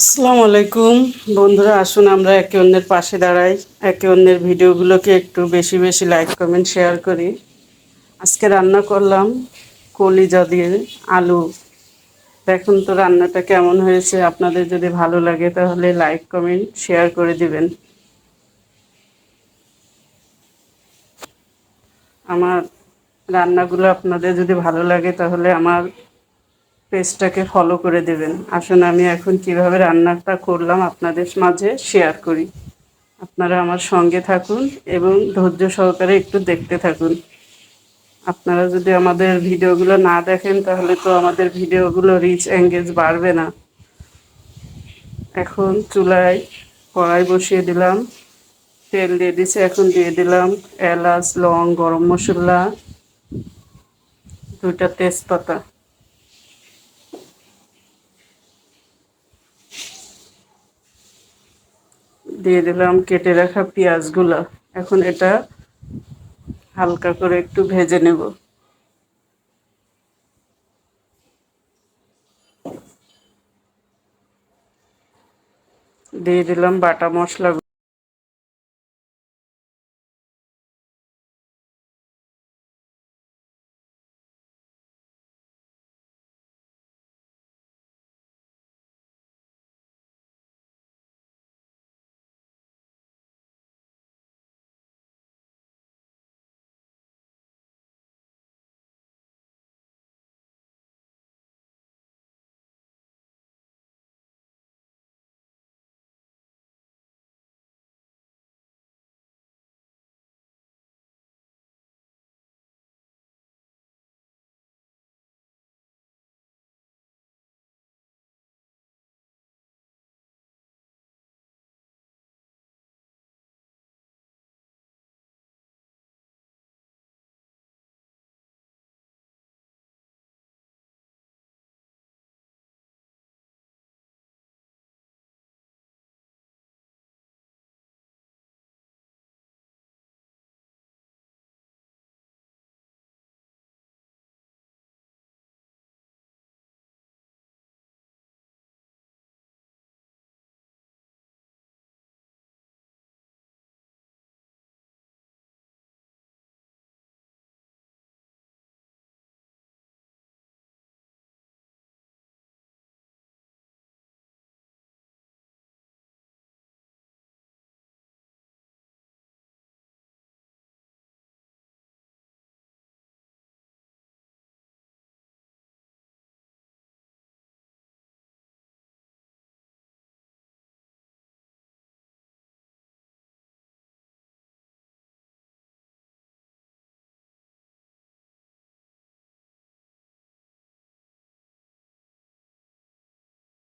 আসসালামু আলাইকুম বন্ধুরা, আসুন আমরা একে অন্যের পাশে দাঁড়াই, একে অন্যের ভিডিওগুলোকে একটু বেশি বেশি লাইক কমেন্ট শেয়ার করি। আজকে রান্না করলাম কলিজা দিয়ে আলু। দেখুন তো রান্নাটা কেমন হয়েছে। আপনাদের যদি ভালো লাগে তাহলে লাইক কমেন্ট শেয়ার করে দিবেন। আমার রান্নাগুলো আপনাদের যদি ভালো লাগে তাহলে আমার পেজটাকে ফলো করে দেবেন। আসুন আমি এখন কিভাবে রান্নাটা করলাম আপনাদের মাঝে শেয়ার করি। আপনারা আমার সঙ্গে থাকুন এবং ধৈর্য সহকারে একটু দেখতে থাকুন। আপনারা যদি আমাদের ভিডিওগুলো না দেখেন তাহলে তো আমাদের ভিডিওগুলো রিচ এঙ্গেজ বাড়বে না। এখন চুলায় কড়াই বসিয়ে দিলাম, তেল দিয়ে দিছি। এখন দিয়ে দিলাম এলাচ, লং, গরম মশলা, দুইটা তেজপাতা, দিয়ে দিলাম কেটে রাখা পেঁয়াজগুলো। এখন এটা হালকা করে একটু ভেজে নেব। দিয়ে দিলাম বাটা মশলা।